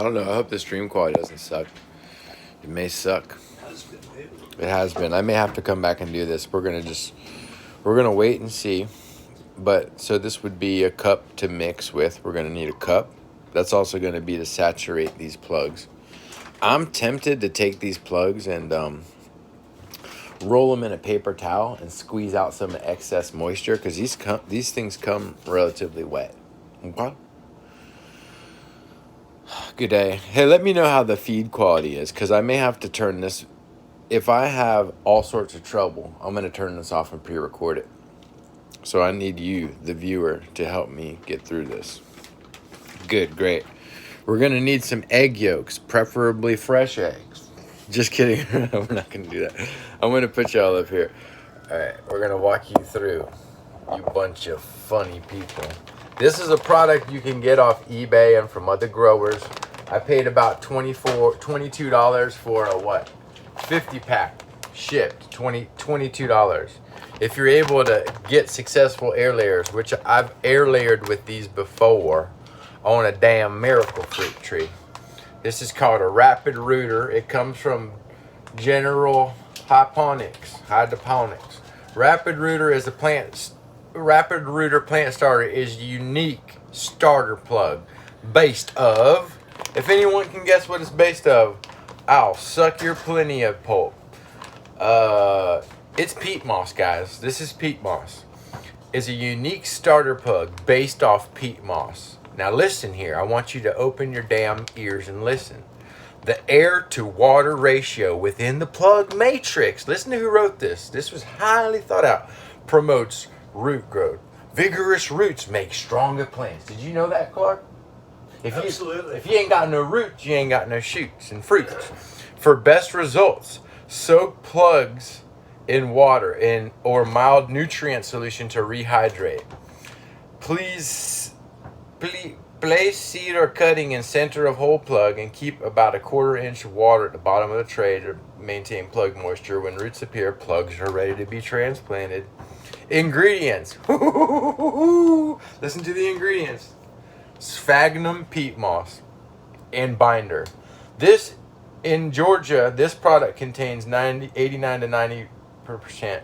I don't know. I hope the stream quality doesn't suck. It may suck. It has been. I may have to come back and do this. We're gonna wait and see. But so this would be a cup to mix with. We're gonna need a cup. That's also gonna be to saturate these plugs. I'm tempted to take these plugs and roll them in a paper towel and squeeze out some excess moisture because these things come relatively wet. Okay. Good day. Hey, let me know how the feed quality is because I may have to turn this. If I have all sorts of trouble, I'm going to turn this off and pre-record it. So I need you, the viewer, to help me get through this. Good, great. We're going to need some egg yolks, preferably fresh eggs. Just kidding. We're not going to do that. I'm going to put y'all up here. All right, we're going to walk you through. You bunch of funny people. This is a product you can get off eBay and from other growers. I paid about $22 for a what? 50 pack shipped. $22. If you're able to get successful air layers, which I've air layered with these before on a damn miracle fruit tree. This is called a rapid rooter. It comes from General Hydroponics. Rapid rooter is a plant. Rapid rooter plant starter is a unique starter plug based of. If anyone can guess what it's based of, I'll suck your plenty of pulp. It's peat moss, guys. This is peat moss. It's a unique starter plug based off peat moss. Now listen here. I want you to open your damn ears and listen. The air to water ratio within the plug matrix. Listen to who wrote this. This was highly thought out. Promotes root growth. Vigorous roots make stronger plants. Did you know that, Clark? Absolutely. If you ain't got no roots, you ain't got no shoots and fruits. For best results, soak plugs in water or mild nutrient solution to rehydrate. Please place seed or cutting in center of whole plug and keep about 1/4 inch of water at the bottom of the tray to maintain plug moisture. When roots appear, plugs are ready to be transplanted. Ingredients. Listen to the ingredients. Sphagnum peat moss and binder. This in Georgia, this product contains 89 to 90%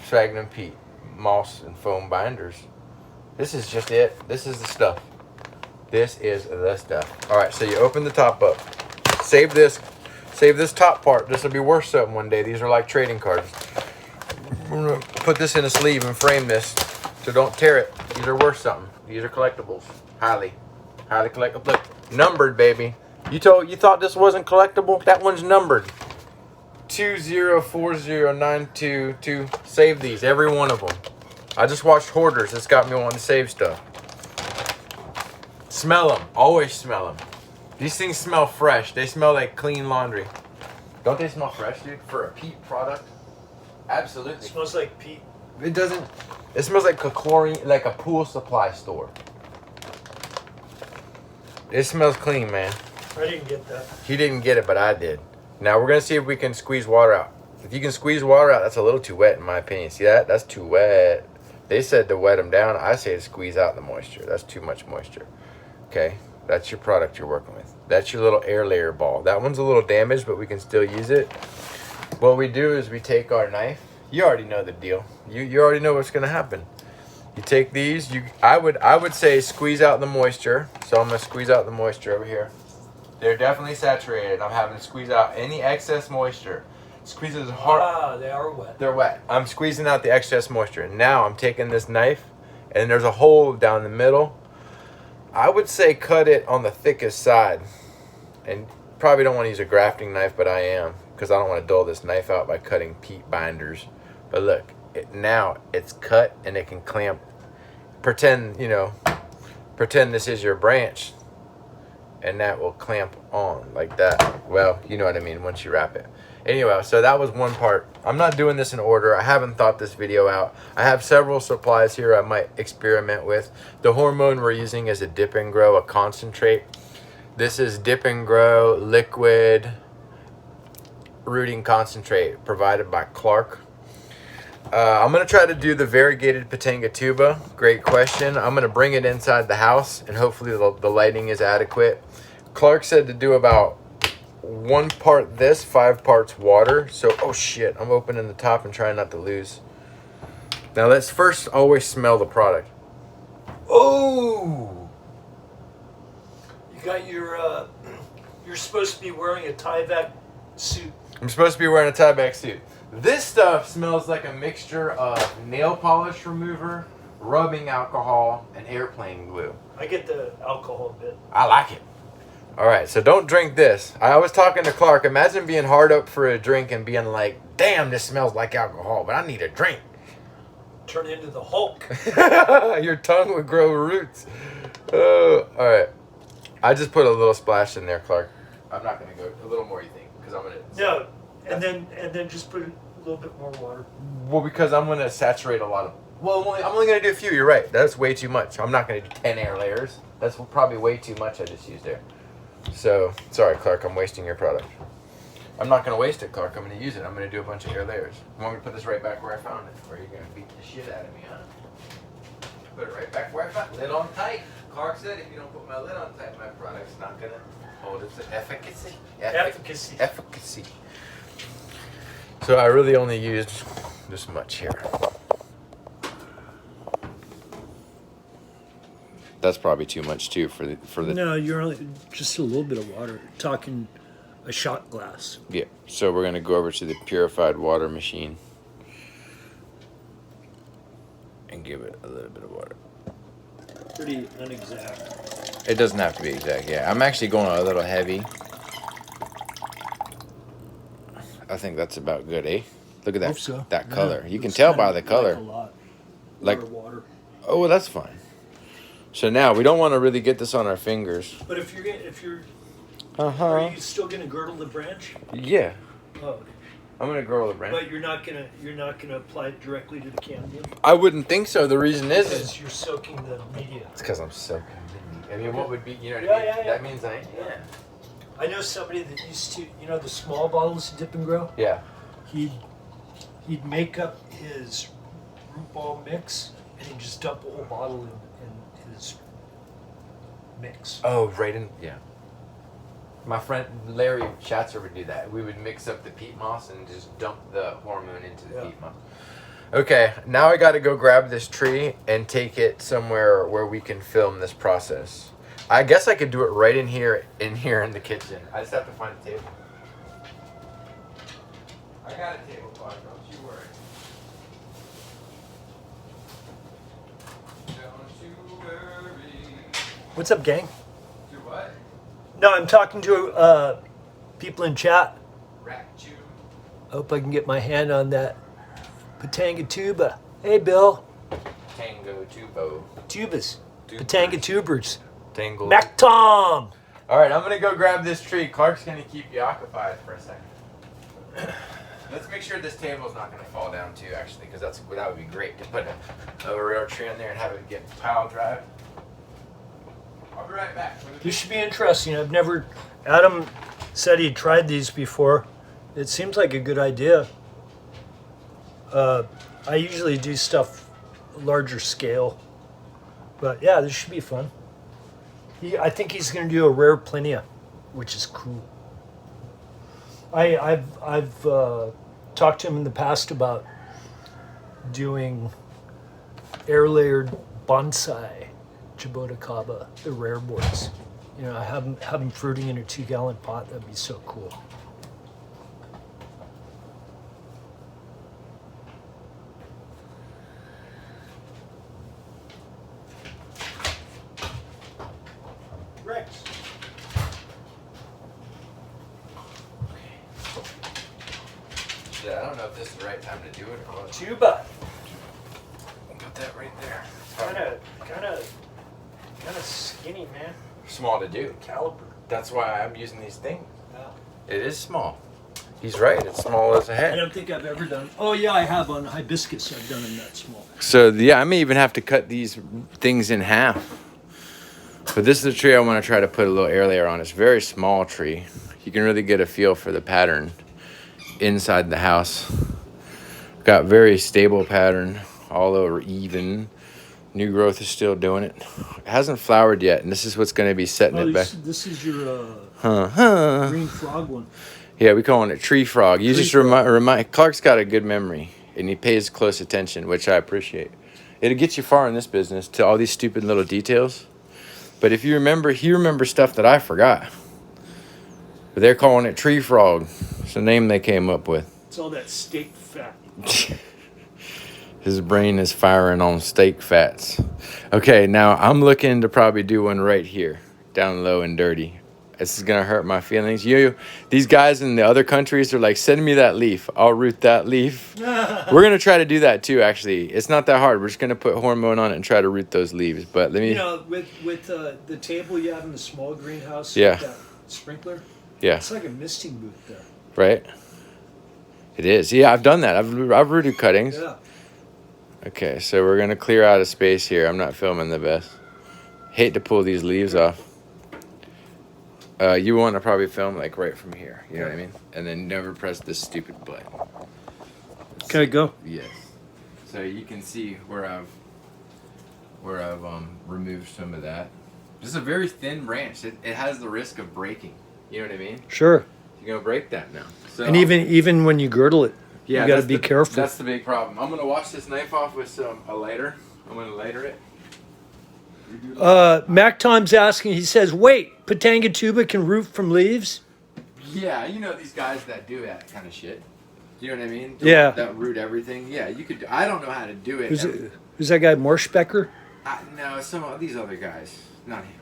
sphagnum peat moss and foam binders. This is just it. This is the stuff. This is the stuff. All right, so you open the top up. Save this top part. This will be worth something one day. These are like trading cards. I'm gonna put this in a sleeve and frame this, so don't tear it. These are worth something. These are collectibles. Highly collectible. Look, numbered, baby. You thought this wasn't collectible? That one's numbered. 2040922. Save these, every one of them. I just watched Hoarders. It's got me wanting to save stuff. Smell them. Always smell them. These things smell fresh. They smell like clean laundry. Don't they smell fresh, dude? For a peat product? Absolutely. It smells like peat. It doesn't. It smells like a chlorine, like a pool supply store. It smells clean, man. I didn't get that. He didn't get it, but I did. Now we're gonna see if we can squeeze water out. If you can squeeze water out, that's a little too wet in my opinion. See that? That's too wet. They said to wet them down. I say to squeeze out the moisture. That's too much moisture. Okay, that's your product you're working with. That's your little air layer ball. That one's a little damaged, but we can still use it. What we do is we take our knife. You already know the deal. You already know what's gonna happen. You take these. I would say squeeze out the moisture. So I'm gonna squeeze out the moisture over here. They're definitely saturated. I'm having to squeeze out any excess moisture. Squeeze it as hard. Ah, they are wet. They're wet. I'm squeezing out the excess moisture. Now I'm taking this knife, and there's a hole down the middle. I would say cut it on the thickest side. And probably don't want to use a grafting knife, but I am, because I don't want to dull this knife out by cutting peat binders. But look, now it's cut and it can clamp. Pretend this is your branch, and that will clamp on like that. Well, you know what I mean once you wrap it. Anyway, so that was one part. I'm not doing this in order. I haven't thought this video out. I have several supplies here I might experiment with. The hormone we're using is a Dip and Grow, a concentrate. This is Dip and Grow liquid rooting concentrate provided by Clark. I'm going to try to do the variegated Pitangatuba. Great question. I'm going to bring it inside the house, and hopefully the lighting is adequate. Clark said to do about 1 part this, 5 parts water. So, oh shit, I'm opening the top and trying not to lose. Now let's first always smell the product. Oh! You got your, you're supposed to be wearing a Tyvek suit. I'm supposed to be wearing a tie-back suit. This stuff smells like a mixture of nail polish remover, rubbing alcohol, and airplane glue. I get the alcohol bit. I like it. All right, so don't drink this. I was talking to Clark. Imagine being hard up for a drink and being like, damn, this smells like alcohol, but I need a drink. Turn into the Hulk. Your tongue would grow roots. Oh, all right. I just put a little splash in there, Clark. I'm not going to go a little more, you think? Because I'm going to... No, and then just put a little bit more water. Well, because I'm going to saturate a lot of... Well, I'm only going to do a few. You're right. That's way too much. I'm not going to do 10 air layers. That's probably way too much I just used there. So, sorry, Clark. I'm wasting your product. I'm not going to waste it, Clark. I'm going to use it. I'm going to do a bunch of air layers. You want me to put this right back where I found it? Or are you going to beat the shit out of me, huh? Put it right back where I found it. Lid on tight. Clark said if you don't put my lid on tight, my product's not going to hold its efficacy. Efficacy. So I really only used this much here. That's probably too much too for the. No, you're only just a little bit of water. Talking a shot glass. Yeah. So we're gonna go over to the purified water machine and give it a little bit of water. Pretty inexact. It doesn't have to be exact. Yeah, I'm actually going a little heavy. I think that's about good, eh? Look at that. Hope so. That color. Yeah, You can looks tell kinda by the color. Like a lot. Like- Lot of water. Oh, well, that's fine. So now we don't want to really get this on our fingers. But if you're, Uh are huh. you still gonna girdle the branch? Yeah, Oh, okay. I'm gonna grow the branch. But you're not gonna apply it directly to the cambium I wouldn't think so. The reason is because you're soaking the media. it's because I'm so. I mean, what would be? You know what Yeah, I mean? yeah, yeah. That means yeah. I know somebody that used to, the small bottles of Dip and Grow. Yeah. He'd make up his root ball mix and he'd just dump a whole bottle in his mix. Oh, right in. Yeah. My friend Larry Schatzer would do that. We would mix up the peat moss and just dump the hormone into the peat moss. Okay, now I got to go grab this tree and take it somewhere where we can film this process. I guess I could do it right in here in the kitchen. I just have to find a table. I got a tablecloth, don't you worry. Don't you worry. What's up, gang? Do what? No, I'm talking to people in chat. Rat chew. I hope I can get my hand on that Pitangatuba. Hey, Bill. Tango tubo. Tubas. Tubers. Pitangatubers. Tangle. Mac Tom. All right, I'm gonna go grab this tree. Clark's gonna keep you occupied for a second. Let's make sure this table's not gonna fall down too, actually, because that would be great to put a real tree in there and have it get pile drive. I'll be right back. This should be interesting. Adam said he tried these before. It seems like a good idea. I usually do stuff larger scale. But yeah, this should be fun. I think he's going to do a rare Plinia, which is cool. I've talked to him in the past about doing air-layered bonsai Pitangatuba, the rare boards. I have them fruiting in a 2-gallon pot. That'd be so cool. Rex. Yeah, I don't know if this is the right time to do it or what. Tuba. Put that right there. Kind of skinny, man. Small to do. Caliber. That's why I'm using these things. Yeah. It is small. He's right. It's small as a I head. don't think I've ever done. Oh yeah, I have on hibiscus. I've done them that small. So yeah, I may even have to cut these things in half. But this is the tree I want to try to put a little air layer on. It's a very small tree. You can really get a feel for the pattern inside the house. Got very stable pattern all over even. New growth is still doing it. It hasn't flowered yet, and this is what's going to be setting it back. This is your Huh. green frog one. Yeah, we calling it tree frog. You Tree just frog. remind. Clark's got a good memory, and he pays close attention, which I appreciate. It'll get you far in this business to all these stupid little details. But if you remember, he remembers stuff that I forgot. But they're calling it tree frog. It's the name they came up with. It's all that steak fat. His brain is firing on steak fats. Okay, now I'm looking to probably do one right here, down low and dirty. This is gonna hurt my feelings. These guys in the other countries are like, send me that leaf. I'll root that leaf. We're gonna try to do that too. Actually, it's not that hard. We're just gonna put hormone on it and try to root those leaves. But let me. You know, with the table you have in the small greenhouse. Yeah. With that sprinkler. Yeah. It's like a misting booth there. Right. It is. Yeah, I've done that. I've rooted cuttings. Yeah. Okay, so we're gonna clear out a space here. I'm not filming the best. Hate to pull these leaves off. You want to probably film like right from here. You know what I mean? And then never press this stupid button. Can I go? Yes. So you can see where I've removed some of that. This is a very thin branch. It has the risk of breaking. You know what I mean? Sure. You're gonna break that now. So And even when you girdle it, you got to be careful. That's the big problem. I'm gonna wash this knife off with a lighter. I'm gonna lighter it. Mac Tom's asking. He says, "Wait, Pitangatuba can root from leaves?" Yeah, you know these guys that do that kind of shit. You know what I mean? Yeah. That root everything. Yeah, you could. I don't know how to do it. Who's that guy, Morschbecker? No, some of these other guys. Not him.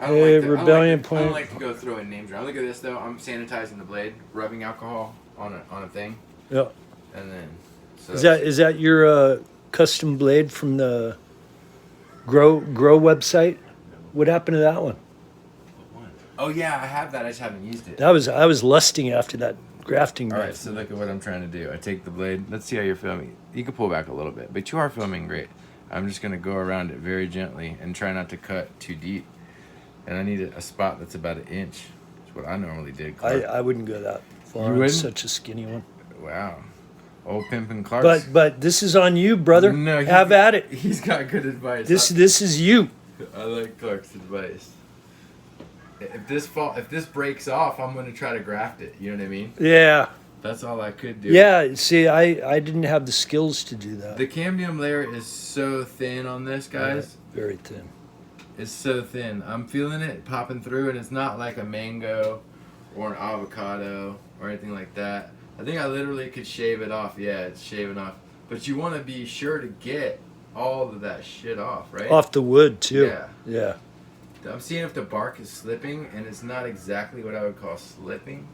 Rebellion I Point. don't like to go throw a name drop. Look at this though. I'm sanitizing the blade, rubbing alcohol on a thing, Yeah. and then. So Is that your custom blade from the Grow website? What happened to that one? Oh yeah, I have that. I just haven't used it. I was lusting after that grafting All right, knife. so look at what I'm trying to do. I take the blade. Let's see how you're filming. You can pull back a little bit, but you are filming great. I'm just gonna go around it very gently and try not to cut too deep. And I need a spot that's about 1 inch. That's what I normally did. Clark. I wouldn't go that far. You on wouldn't? such a skinny one. Wow. Old Pimpin' Clark. But this is on you, brother. No, Have at it. He's got good advice. This is you. I like Clark's advice. If this breaks off, I'm gonna try to graft it. You know what I mean? Yeah. That's all I could do. Yeah. See, I didn't have the skills to do that. The cambium layer is so thin on this, guys. Yeah, very thin. It's so thin. I'm feeling it popping through, and it's not like a mango or an avocado or anything like that. I think I literally could shave it off. Yeah, it's shaving off. But you want to be sure to get all of that shit off, right? Off the wood too. Yeah. Yeah. I'm seeing if the bark is slipping, and it's not exactly what I would call slipping.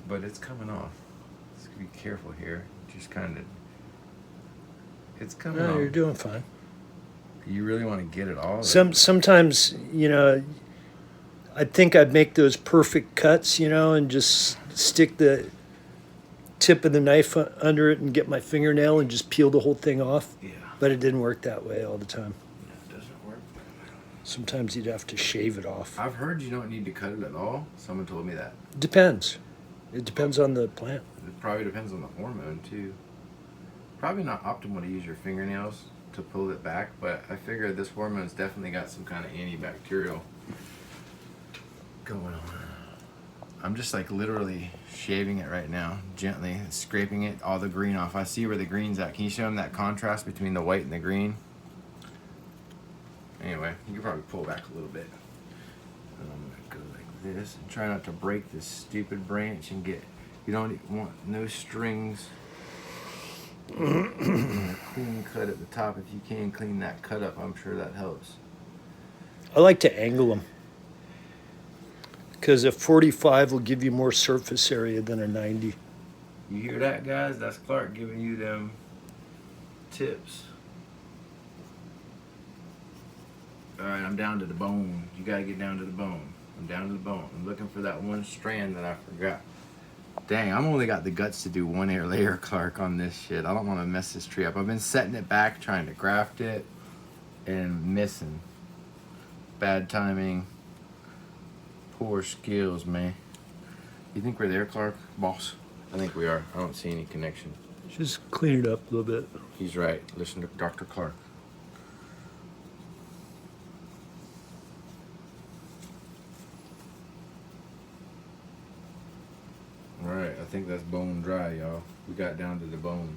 But it's coming off. Let's be careful here. Just kind of... It's coming off. No, you're doing fine. You really want to get it all? Sometimes, I think I'd make those perfect cuts, and just stick the tip of the knife under it and get my fingernail and just peel the whole thing off. Yeah. But it didn't work that way all the time. Yeah, it doesn't work. Sometimes you'd have to shave it off. I've heard you don't need to cut it at all. Someone told me that. Depends. It depends on the plant. It probably depends on the hormone, too. Probably not optimal to use your fingernails to pull it back, but I figure this hormone's definitely got some kind of antibacterial going on. I'm just like literally shaving it right now, gently scraping it, all the green off. I see where the green's at. Can you show them that contrast between the white and the green? Anyway, you can probably pull back a little bit. And I'm gonna go like this and try not to break this stupid branch and get, you don't want no strings. Clean cut at the top. If you can clean that cut up, I'm sure that helps. I like to angle them because a 45 will give you more surface area than a 90. You hear that, guys? That's Clark giving you them tips. Alright, I'm down to the bone. You gotta get down to the bone. I'm down to the bone. I'm looking for that one strand that I forgot. Dang, I'm only got the guts to do one air layer, Clark, on this shit. I don't want to mess this tree up. I've been setting it back, trying to graft it, and missing. Bad timing. Poor skills, man. You think we're there, Clark? Boss? I think we are. I don't see any connection. Just clean it up a little bit. He's right. Listen to Dr. Clark. All right, I think that's bone dry, y'all. We got down to the bone.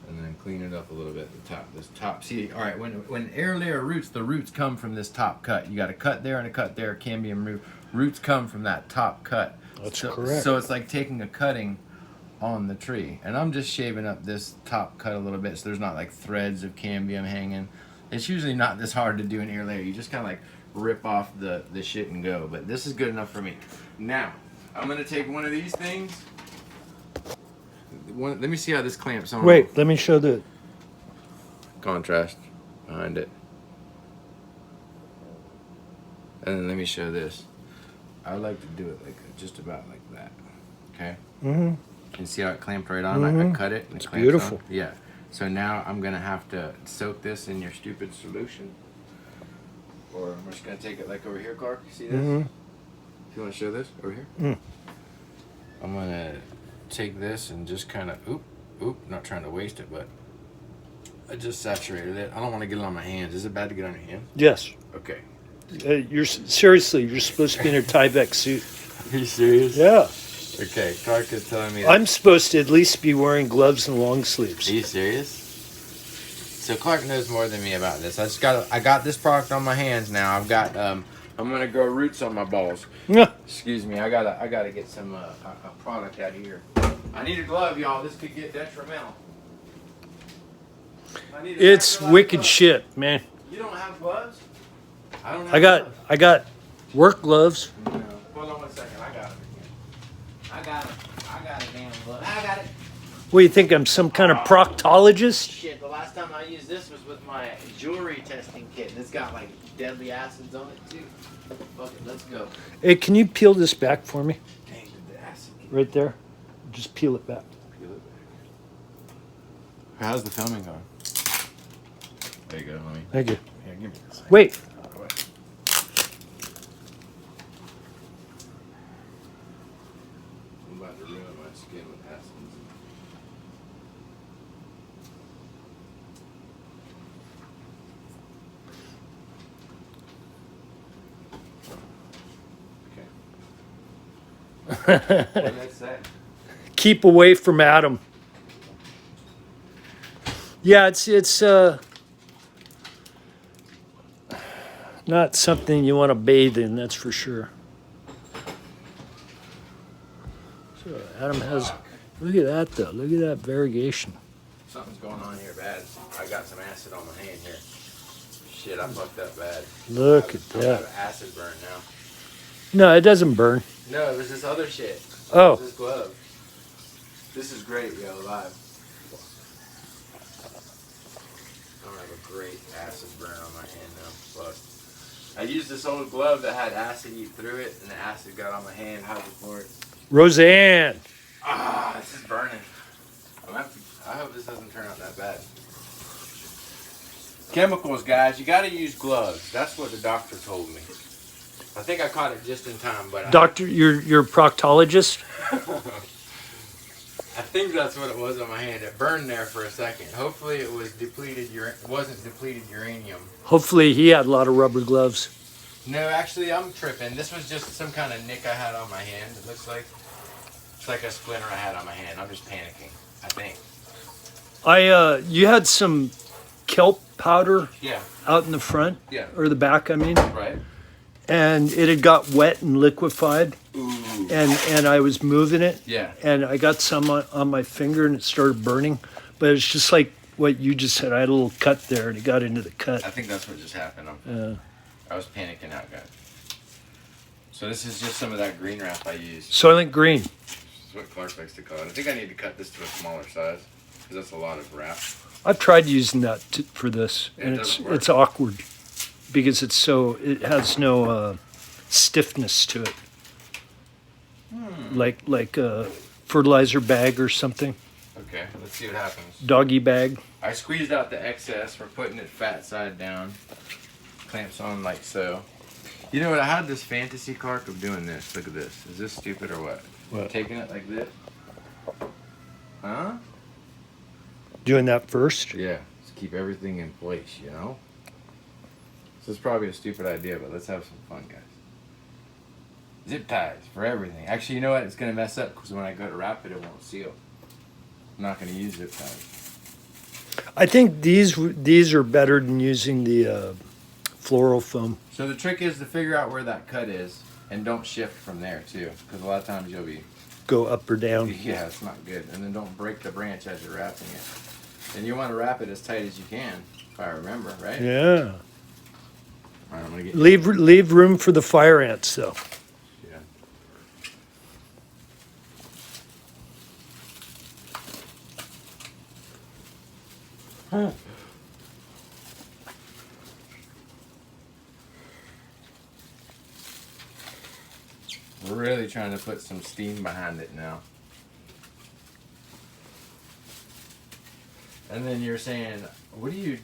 And then clean it up a little bit. The top, this top. See, all right. When air layer roots, the roots come from this top cut. You got a cut there and a cut there. Cambium root. Roots come from that top cut. That's correct. So it's like taking a cutting on the tree. And I'm just shaving up this top cut a little bit so there's not like threads of cambium hanging. It's usually not this hard to do an air layer. You just kind of like rip off the shit and go. But this is good enough for me. Now, I'm gonna take one of these things. Let me see how this clamps on. Wait, let me show the contrast behind it. And then let me show this. I like to do it like just about like that. Okay? Mm-hmm. And see how it clamped right on? I cut it and It's it clamps beautiful. on. Yeah. So now I'm gonna have to soak this in your stupid solution. Or I'm just gonna take it like over here, Clark. You see this? Mm-hmm. You wanna show this over here? I'm gonna take this and just kind of not trying to waste it, but I just saturated it. I don't want to get it on my hands. Is it bad to get on your hands? Yes. Okay. You're seriously. You're supposed to be in a Tyvek suit. Are you serious? Yeah. Okay. Clark is telling me that. I'm supposed to at least be wearing gloves and long sleeves. Are you serious? So Clark knows more than me about this. I got this product on my hands now. I've got I'm gonna grow roots on my balls. Yeah. Excuse me. I gotta get some a product out here. I need a glove, y'all. This could get detrimental. It's wicked shit, man. You don't have gloves? I don't have gloves. I got work gloves. No. Hold on 1 second. I got it. I got it. I got a damn glove. I got it. What do you think? I'm some kind of proctologist? Shit, the last time I used this was with my jewelry testing kit. And it's got like deadly acids on it too. Fuck it, let's go. Hey, can you peel this back for me? Dang, the acid. Right there. Just peel it back. Peel it back. How's the filming going? There you go, homie. Thank you. Here, give me this. Wait. I'm about to ruin my skin with acids. Okay. What did that say? Keep away from Adam. Yeah, it's not something you want to bathe in, that's for sure. So Adam has, look at that though, look at that variegation. Something's going on here bad. I got some acid on my hand here. Shit, I fucked up bad. Look at I have that. an acid burn now. No, it doesn't burn. No, it was this other shit. Oh. This glove. This is great, yo, live. I have a great acid burn on my hand now. Fuck. I used this old glove that had acid eat through it, and the acid got on my hand, hydrochloric. Roseanne. Ah, this is burning. I hope this doesn't turn out that bad. Chemicals, guys, you gotta use gloves. That's what the doctor told me. I think I caught it just in time, but Doctor, you're a proctologist? I think that's what it was on my hand. It burned there for a second. Hopefully it was wasn't depleted uranium. Hopefully he had a lot of rubber gloves. No, actually I'm tripping. This was just some kind of nick I had on my hand. It looks like it's like a splinter I had on my hand. I'm just panicking, I think. You had some kelp powder Yeah. out in the front, Yeah. or the back, I mean, Right. and it had got wet and liquefied, Ooh. and I was moving it, Yeah. and I got some on my finger, and it started burning, but it's just like what you just said. I had a little cut there, and it got into the cut. I think that's what just happened. I was panicking out, guys. So this is just some of that green wrap I used. Soylent Green. This is what Clark likes to call it. I think I need to cut this to a smaller size because that's a lot of wrap. I've tried using that for this, Yeah, and it doesn't work. it's awkward because it has no stiffness to it, like a fertilizer bag or something, Okay, let's see what happens. doggy bag. I squeezed out the excess. We're putting it fat side down. Clamps on like so. You know what? I had this fantasy, Clark, of doing this. Look at this. Is this stupid or what? What? Taking it like this. Huh? Doing that first? Yeah, just keep everything in place, you know? This is probably a stupid idea, but let's have some fun, guys. Zip ties for everything. Actually, you know what? It's going to mess up because when I go to wrap it, it won't seal. I'm not going to use zip ties. I think these are better than using the floral foam. So the trick is to figure out where that cut is and don't shift from there, too. Because a lot of times you'll be... Go up or down. Yeah, it's not good. And then don't break the branch as you're wrapping it. And you want to wrap it as tight as you can, if I remember, right? Yeah. All right, I'm gonna get Leave room for the fire ants, though. Yeah. We're really trying to put some steam behind it now. And then you're saying, what do you...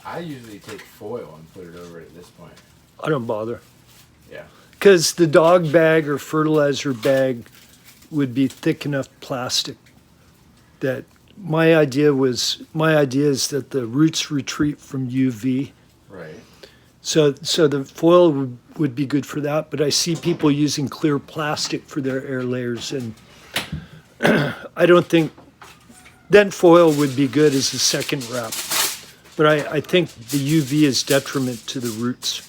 I usually take foil and put it over it at this point. I don't bother. Yeah. Because the dog bag or fertilizer bag would be thick enough plastic that my idea is that the roots retreat from UV. Right. So the foil would be good for that, but I see people using clear plastic for their air layers, and I don't think then foil would be good as a second wrap. But I think the UV is detriment to the roots.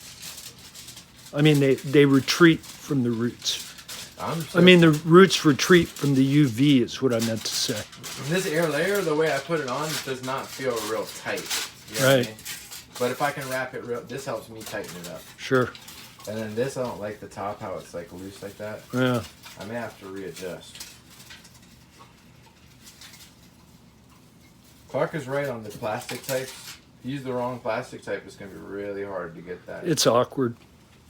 I mean, they retreat from the roots. I mean, the roots retreat from the UV is what I meant to say. This air layer, the way I put it on, does not feel real tight. You know Right. what I mean? But if I can wrap it real, this helps me tighten it up. Sure. And then this, I don't like the top, how it's like loose like that. Yeah. I may have to readjust. Clark is right on the plastic type. Use the wrong plastic type, it's going to be really hard to get that. It's awkward.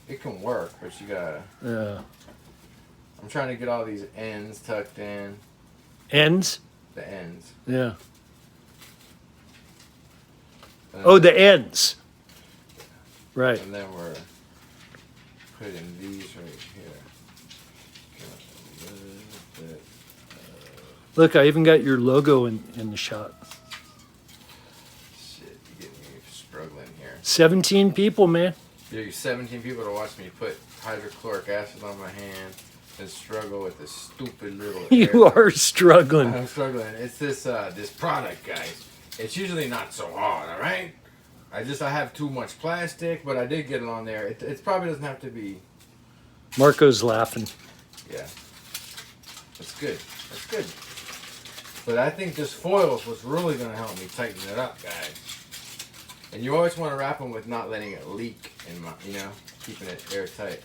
It can work, but you gotta... Yeah. I'm trying to get all these ends tucked in. Ends? The ends. Yeah. And Oh, the ends. Right. And then we're putting these right here. Get a little bit. Look, I even got your logo in the shot. Shit, you get me struggling here. 17 people, man. There's 17 people to watch me put hydrochloric acid on my hand and struggle with this stupid little. You are struggling. I'm struggling. It's this this product, guys. It's usually not so hard, all right? I have too much plastic, but I did get it on there. It probably doesn't have to be. Marco's laughing. Yeah. That's good. That's good. But I think this foils was really going to help me tighten it up, guys. And you always want to wrap them with not letting it leak, keeping it airtight.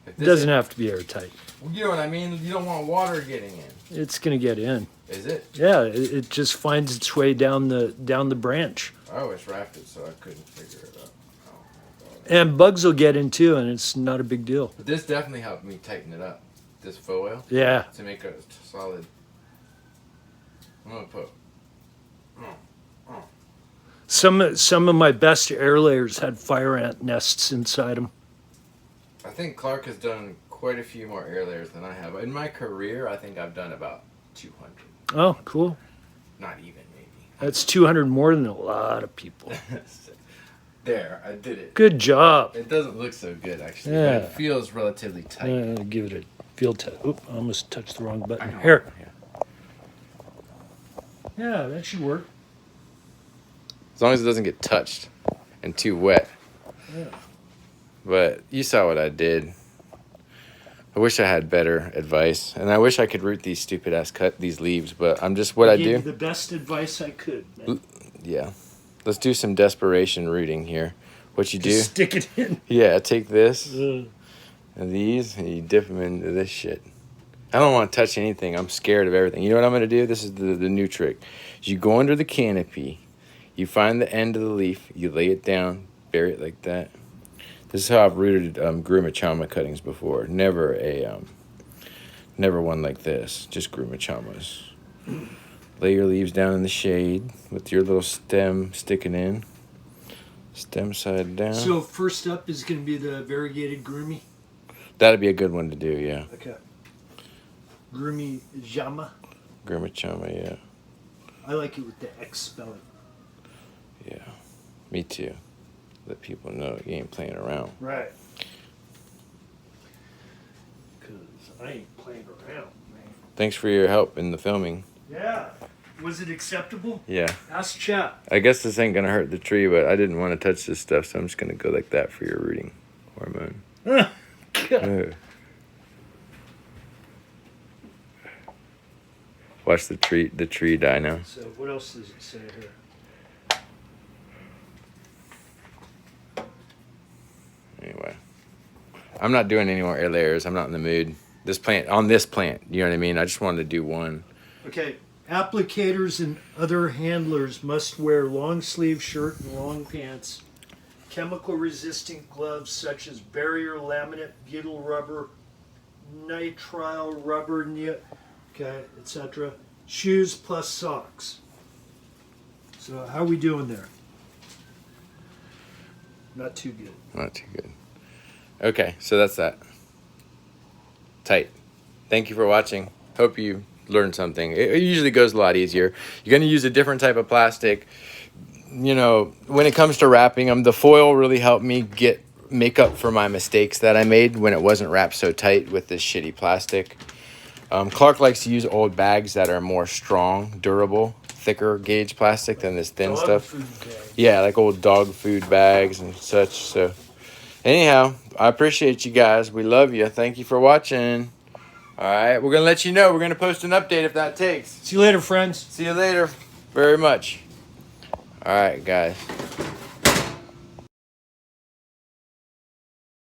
It doesn't have to be airtight. You know what I mean? You don't want water getting in. It's going to get in. Is it? Yeah, it just finds its way down the branch. I always wrapped it so I couldn't figure it out. Oh, my God. And bugs will get in too, and it's not a big deal. But this definitely helped me tighten it up. This foil. Yeah. To make a solid. I'm going to put. Some of my best air layers had fire ant nests inside them. I think Clark has done quite a few more air layers than I have. In my career, I think I've done about 200. Oh, cool. Not even, maybe. That's 200 more than a lot of people. There, I did it. Good job. It doesn't look so good, actually. Yeah. But it feels relatively tight. Give it a field test. Oop, I almost touched the wrong button. I know. Here. Yeah. Yeah, that should work. As long as it doesn't get touched and too wet. Yeah. But you saw what I did. I wish I had better advice, and I wish I could root these stupid ass these leaves. But I'm just what I gave do. you the best advice I could, man. Yeah, let's do some desperation rooting here. What you do? Just stick it in. Yeah, take this and these, and you dip them into this shit. I don't want to touch anything. I'm scared of everything. You know what I'm gonna do? This is the new trick. You go under the canopy, you find the end of the leaf, you lay it down, bury it like that. This is how I've rooted Gurumachama cuttings before. Never one like this. Just Gurumachamas. Lay your leaves down in the shade with your little stem sticking in. Stem side down. So first up is going to be the variegated Gurumi. That'd be a good one to do, yeah. Okay. Gurumi Jama. Gurumachama, yeah. I like it with the X spelling. Yeah, me too. Let people know you ain't playing around. Right. Because I ain't playing around, man. Thanks for your help in the filming. Yeah. Was it acceptable? Yeah. Ask chat. I guess this ain't gonna hurt the tree, but I didn't want to touch this stuff, so I'm just gonna go like that for your rooting hormone. Watch the tree die now. So what else does it say here? Anyway, I'm not doing any more air layers. I'm not in the mood. This plant, you know what I mean? I just wanted to do one. Okay. Applicators and other handlers must wear long sleeve shirt and long pants, chemical resistant gloves such as barrier laminate, butyl rubber, nitrile rubber, okay, etc. Shoes plus socks. So how are we doing there? Not too good. Not too good. Okay, so that's that. Tight. Thank you for watching. Hope you learned something. It usually goes a lot easier. You're going to use a different type of plastic. You know, when it comes to wrapping them, the foil really helped me make up for my mistakes that I made when it wasn't wrapped so tight with this shitty plastic. Clark likes to use old bags that are more strong, durable, thicker gauge plastic than this thin stuff. Yeah, like old dog food bags and such. So anyhow, I appreciate you guys. We love you. Thank you for watching. All right, we're going to let you know. We're going to post an update if that takes. See you later, friends. See you later. Very much. All right, guys.